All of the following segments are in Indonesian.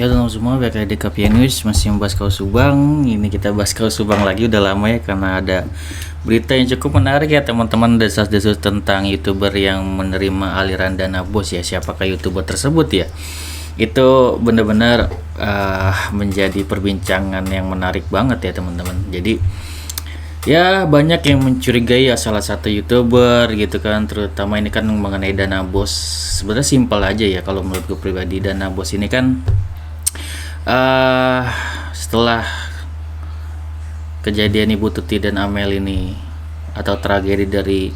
Ya teman semua, balik lagi di KPI News, masih membahas Kaus Subang. Ini kita bahas Kaus Subang lagi, udah lama ya, karena ada berita yang cukup menarik ya teman-teman, desas-desus tentang YouTuber yang menerima aliran dana bos ya. Siapakah YouTuber tersebut ya? Itu benar-benar menjadi perbincangan yang menarik banget ya teman-teman. Jadi ya banyak yang mencurigai ya salah satu YouTuber gitu kan, terutama ini kan mengenai dana bos. Sebenarnya simpel aja ya kalau menurut gue pribadi. Dana bos ini kan setelah kejadian Ibu Tuti dan Amel ini, atau tragedi dari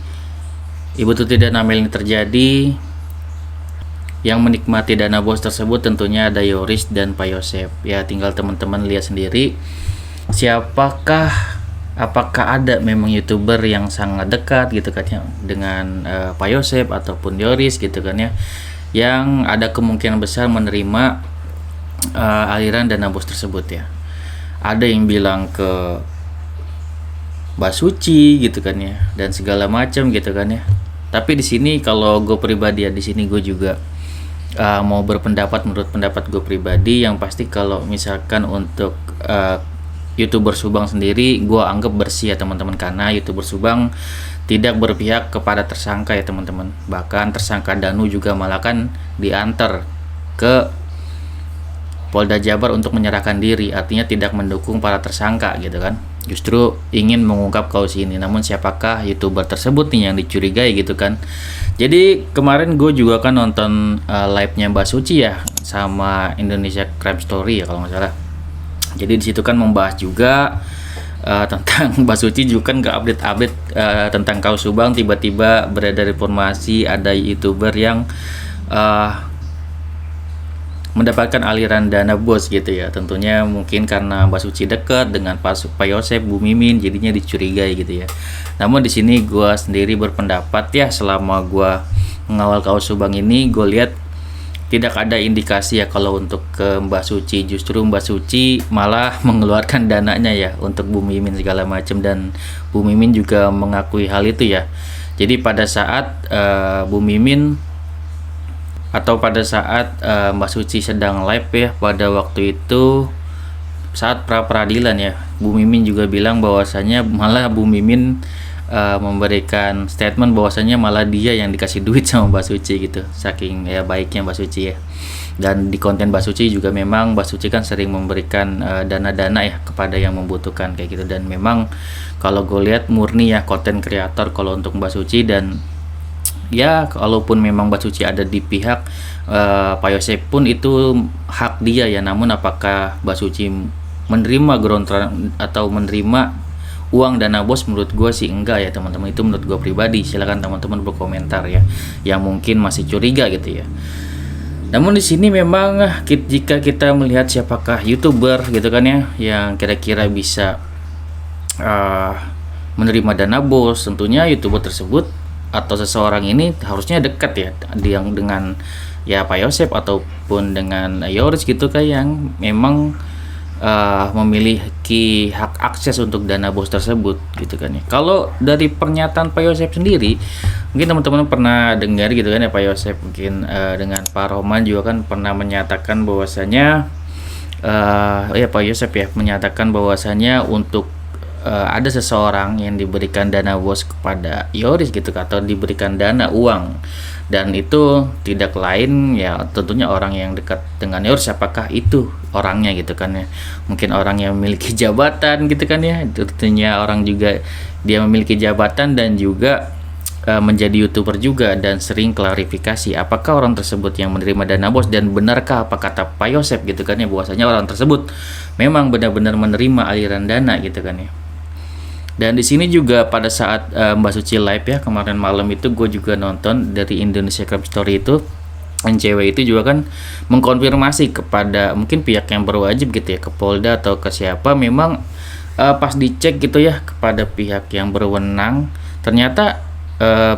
Ibu Tuti dan Amel ini terjadi, yang menikmati dana bos tersebut tentunya ada Yoris dan Pak Yosep. Ya tinggal teman-teman lihat sendiri apakah ada memang YouTuber yang sangat dekat gitu kan ya dengan Pak Yosep ataupun Yoris gitu kan ya, yang ada kemungkinan besar menerima aliran dana bos tersebut ya. Ada yang bilang ke Mbak Suci gitu kan ya, dan segala macam gitu kan ya. Tapi di sini kalau gue pribadi ya, di sini gue juga mau berpendapat menurut pendapat gue pribadi. Yang pasti kalau misalkan untuk YouTuber Subang sendiri, gue anggap bersih ya teman-teman, karena YouTuber Subang tidak berpihak kepada tersangka ya teman-teman. Bahkan tersangka Danu juga malah kan diantar ke Polda Jabar untuk menyerahkan diri, artinya tidak mendukung para tersangka gitu kan, justru ingin mengungkap kasus ini. Namun siapakah YouTuber tersebut nih yang dicurigai gitu kan. Jadi kemarin gue juga kan nonton live-nya Mbak Suci ya sama Indonesia Crime Story ya kalau nggak salah. Jadi di situ kan membahas juga tentang Mbak Suci juga kan nggak update tentang kasus Subang. Tiba-tiba beredar informasi ada YouTuber yang mendapatkan aliran dana bos gitu ya. Tentunya mungkin karena Mbak Suci dekat dengan Pak Yosep, Bu Mimin, jadinya dicurigai gitu ya. Namun di sini gue sendiri berpendapat ya, selama gue mengawal kasus Subang ini, gue lihat tidak ada indikasi ya kalau untuk ke Mbak Suci. Justru Mbak Suci malah mengeluarkan dananya ya untuk Bu Mimin segala macam, dan Bu Mimin juga mengakui hal itu ya. Jadi pada saat Bu Mimin atau pada saat Mbak Suci sedang live ya pada waktu itu saat pra-peradilan ya, Bu Mimin juga bilang bahwasanya malah Bu Mimin memberikan statement bahwasanya malah dia yang dikasih duit sama Mbak Suci gitu, saking ya baiknya Mbak Suci ya. Dan di konten Mbak Suci juga memang Mbak Suci kan sering memberikan dana-dana ya kepada yang membutuhkan kayak gitu. Dan memang kalau gue lihat murni ya konten kreator kalau untuk Mbak Suci. Dan ya kalaupun memang Mbak Suci ada di pihak Pak Yosep pun itu hak dia ya. Namun apakah Mbak Suci menerima ground atau menerima uang dana bos, menurut gue sih enggak ya teman-teman. Itu menurut gue pribadi, silakan teman-teman berkomentar ya yang mungkin masih curiga gitu ya. Namun di sini memang jika kita melihat siapakah YouTuber gitu kan ya yang kira-kira bisa menerima dana bos, tentunya YouTuber tersebut atau seseorang ini harusnya dekat ya dengan ya Pak Yosep ataupun dengan Yoris gitu kan, yang memang memiliki hak akses untuk dana bos tersebut gitu kan ya. Kalau dari pernyataan Pak Yosep sendiri, mungkin teman-teman pernah dengar gitu kan ya, Pak Yosep mungkin dengan Pak Roman juga kan pernah menyatakan bahwasanya ya Pak Yosep ya menyatakan bahwasanya untuk ada seseorang yang diberikan dana bos kepada Yoris gitu, atau diberikan dana uang, dan itu tidak lain ya tentunya orang yang dekat dengan Yoris. Apakah itu orangnya gitu kan ya, mungkin orang yang memiliki jabatan gitu kan ya. Tentunya orang juga dia memiliki jabatan dan juga menjadi YouTuber juga, dan sering klarifikasi apakah orang tersebut yang menerima dana bos, dan benarkah apa kata Pak Yosep gitu kan ya bahwasanya orang tersebut memang benar-benar menerima aliran dana gitu kan ya. Dan di sini juga pada saat Mbak Suci live ya kemarin malam itu, gue juga nonton dari Indonesia Crime Story itu, yang cewek itu juga kan mengkonfirmasi kepada mungkin pihak yang berwajib gitu ya, ke Polda atau ke siapa. Memang pas dicek gitu ya kepada pihak yang berwenang, ternyata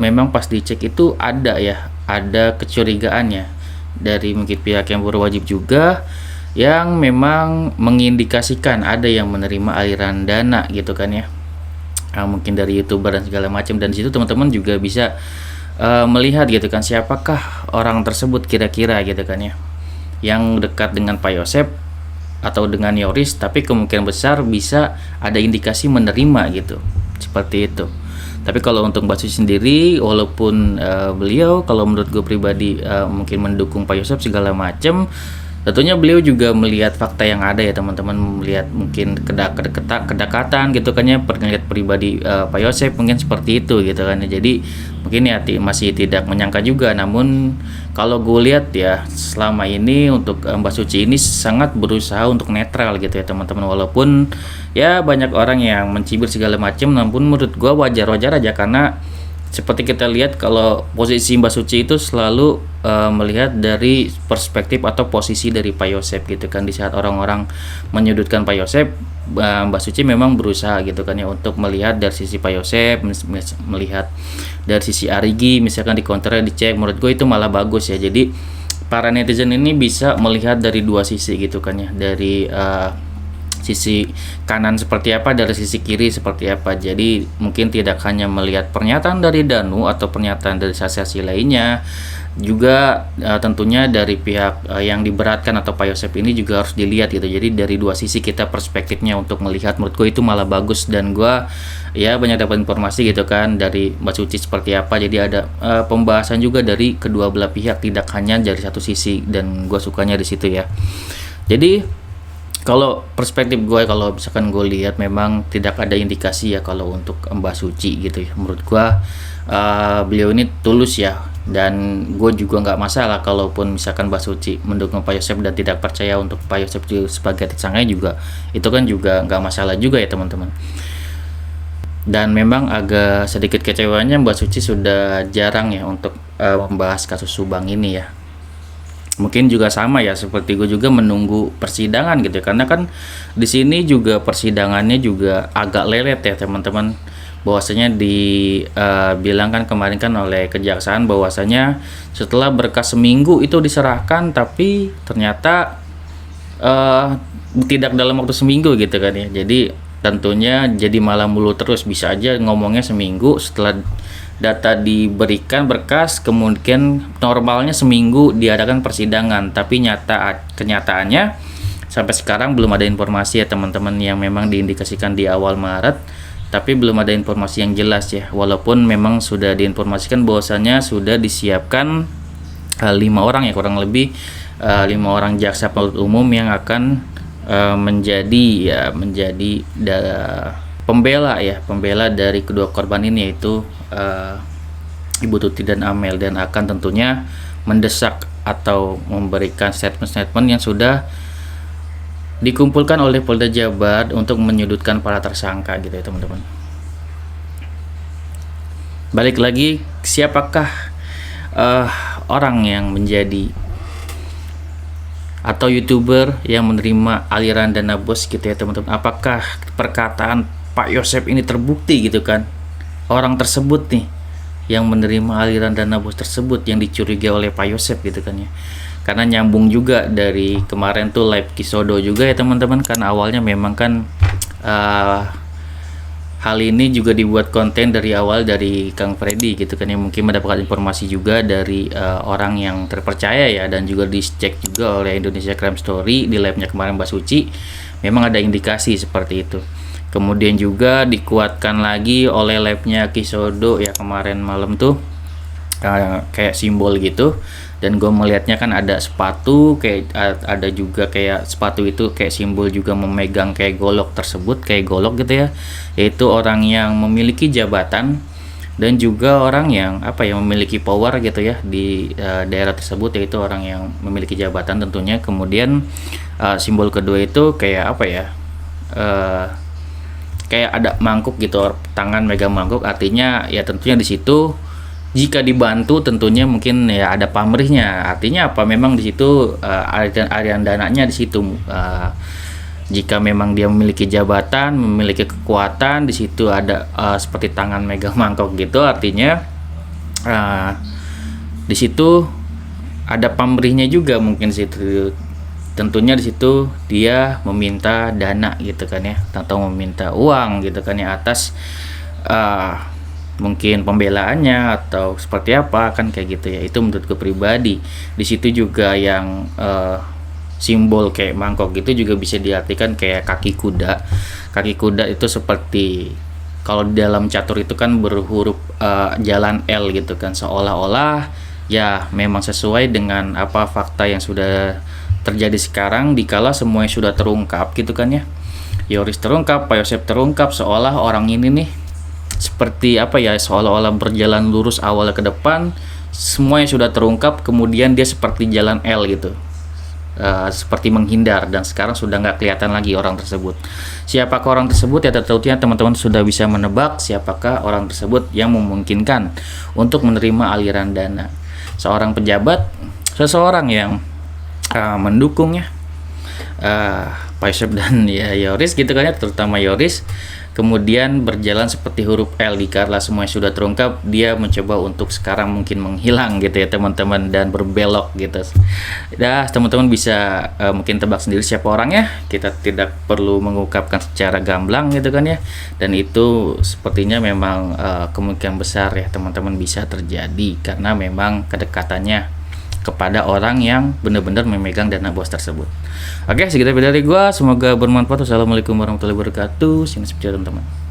memang pas dicek itu ada kecurigaannya dari mungkin pihak yang berwajib juga, yang memang mengindikasikan ada yang menerima aliran dana gitu kan ya. Mungkin dari YouTuber dan segala macam. Dan di situ teman-teman juga bisa melihat gitu kan siapakah orang tersebut kira-kira gitu kan ya. yang dekat dengan Pak Yosep atau dengan Yoris, tapi kemungkinan besar bisa ada indikasi menerima gitu, seperti itu. Tapi kalau untuk Mbak Suci sendiri, walaupun beliau kalau menurut gue pribadi mungkin mendukung Pak Yosep segala macam, tentunya beliau juga melihat fakta yang ada ya teman-teman, melihat mungkin kedekatan gitu kan ya, penglihat pribadi Pak Yosep mungkin seperti itu gitu kan ya. Jadi mungkin ya masih tidak menyangka juga, namun kalau gue lihat ya selama ini untuk Mbak Suci ini sangat berusaha untuk netral gitu ya teman-teman, walaupun ya banyak orang yang mencibir segala macam, namun menurut gue wajar-wajar aja, karena seperti kita lihat kalau posisi Mbak Suci itu selalu melihat dari perspektif atau posisi dari Pak Yosep gitu kan. Di saat orang-orang menyudutkan Pak Yosep, Mbak Suci memang berusaha gitu kan ya untuk melihat dari sisi Pak Yosep, melihat dari sisi Arigi, misalkan di counternya dicek. Menurut gue itu malah bagus ya. Jadi para netizen ini bisa melihat dari dua sisi gitu kan ya, dari sisi kanan seperti apa, dari sisi kiri seperti apa. Jadi mungkin tidak hanya melihat pernyataan dari Danu atau pernyataan dari saksi lainnya, juga tentunya dari pihak yang diberatkan atau Pak Yosep ini juga harus dilihat gitu. Jadi dari dua sisi kita perspektifnya untuk melihat, menurutku itu malah bagus. Dan gue ya banyak dapat informasi gitu kan dari Mbak Suci seperti apa. Jadi ada pembahasan juga dari kedua belah pihak, tidak hanya dari satu sisi, dan gue sukanya di situ ya. Jadi kalau perspektif gue, kalau misalkan gue lihat memang tidak ada indikasi ya kalau untuk Mbak Suci gitu ya. Menurut gue beliau ini tulus ya, dan gue juga nggak masalah kalaupun misalkan Mbak Suci mendukung Pak Yosep dan tidak percaya untuk Pak Yosep sebagai tersangka juga, itu kan juga nggak masalah juga ya teman-teman. Dan memang agak sedikit kecewanya Mbak Suci sudah jarang ya untuk membahas kasus Subang ini ya. Mungkin juga sama ya seperti gue juga menunggu persidangan gitu, karena kan di sini juga persidangannya juga agak lelet ya teman-teman. Bahwasanya dibilang kan kemarin kan oleh kejaksaan bahwasanya setelah berkas seminggu itu diserahkan, tapi ternyata tidak dalam waktu seminggu gitu kan ya. Jadi tentunya jadi malah mulu terus, bisa aja ngomongnya seminggu, setelah data diberikan berkas kemudian normalnya seminggu diadakan persidangan, tapi kenyataannya sampai sekarang belum ada informasi ya teman-teman, yang memang diindikasikan di awal Maret, tapi belum ada informasi yang jelas ya. Walaupun memang sudah diinformasikan bahwasanya sudah disiapkan 5 orang ya, kurang lebih 5 orang jaksa penuntut umum yang akan menjadi pembela dari kedua korban ini, yaitu Ibu Tuti dan Amel, dan akan tentunya mendesak atau memberikan statement-statement yang sudah dikumpulkan oleh Polda Jabar untuk menyudutkan para tersangka gitu ya teman-teman. Balik lagi, siapakah orang yang menjadi atau YouTuber yang menerima aliran dana bos gitu ya teman-teman? Apakah perkataan Pak Yosep ini terbukti gitu kan, orang tersebut nih yang menerima aliran dana bos tersebut yang dicurigai oleh Pak Yosep gitu kan ya. Karena nyambung juga dari kemarin tuh live Kisodo juga ya teman-teman, kan awalnya memang kan hal ini juga dibuat konten dari awal dari Kang Freddy gitu kan ya, mungkin mendapatkan informasi juga dari orang yang terpercaya ya, dan juga dicek juga oleh Indonesia Crime Story di live-nya kemarin Mbak Suci, memang ada indikasi seperti itu. Kemudian juga dikuatkan lagi oleh live-nya Kisodo ya kemarin malam tuh, kayak simbol gitu. Dan gue melihatnya kan ada sepatu, kayak ada juga kayak sepatu itu kayak simbol juga memegang kayak golok tersebut, kayak golok gitu ya, yaitu orang yang memiliki jabatan dan juga orang yang memiliki power gitu ya di daerah tersebut, yaitu orang yang memiliki jabatan tentunya. Kemudian simbol kedua itu kayak kayak ada mangkuk gitu, tangan megang mangkuk, artinya ya tentunya di situ jika dibantu tentunya mungkin ya ada pamrihnya. Artinya apa, memang di situ aliran dananya di situ. Jika memang dia memiliki jabatan, memiliki kekuatan, di situ ada seperti tangan megang mangkok gitu, artinya di situ ada pamrihnya juga mungkin situ. Tentunya di situ dia meminta dana gitu kan ya, atau meminta uang gitu kan ya, atas mungkin pembelaannya atau seperti apa kan kayak gitu ya. Itu menurut gue pribadi. Di situ juga yang simbol kayak mangkok gitu juga bisa diartikan kayak kaki kuda. Kaki kuda itu seperti kalau di dalam catur itu kan berhuruf jalan L gitu kan, seolah-olah ya memang sesuai dengan apa fakta yang sudah terjadi sekarang dikala semuanya sudah terungkap gitu kan ya. Yoris terungkap, Pak Yosep terungkap, seolah orang ini nih seperti apa ya, seolah-olah berjalan lurus awalnya ke depan, semuanya sudah terungkap, kemudian dia seperti jalan L gitu. Seperti menghindar dan sekarang sudah nggak kelihatan lagi orang tersebut. Siapakah orang tersebut ya, tentunya teman-teman sudah bisa menebak siapakah orang tersebut yang memungkinkan untuk menerima aliran dana. Seorang pejabat, seseorang yang mendukungnya Pak Yosep dan ya Yoris gitu kan ya, terutama Yoris, kemudian berjalan seperti huruf L dikala semuanya sudah terungkap, dia mencoba untuk sekarang mungkin menghilang gitu ya teman-teman, dan berbelok gitu. Dah teman-teman bisa mungkin tebak sendiri siapa orangnya, kita tidak perlu mengungkapkan secara gamblang gitu kan ya, dan itu sepertinya memang kemungkinan besar ya teman-teman bisa terjadi karena memang kedekatannya kepada orang yang benar-benar memegang dana bos tersebut. Oke, segitu video dari gua, semoga bermanfaat. Wassalamualaikum warahmatullahi wabarakatuh. Sini teman-teman.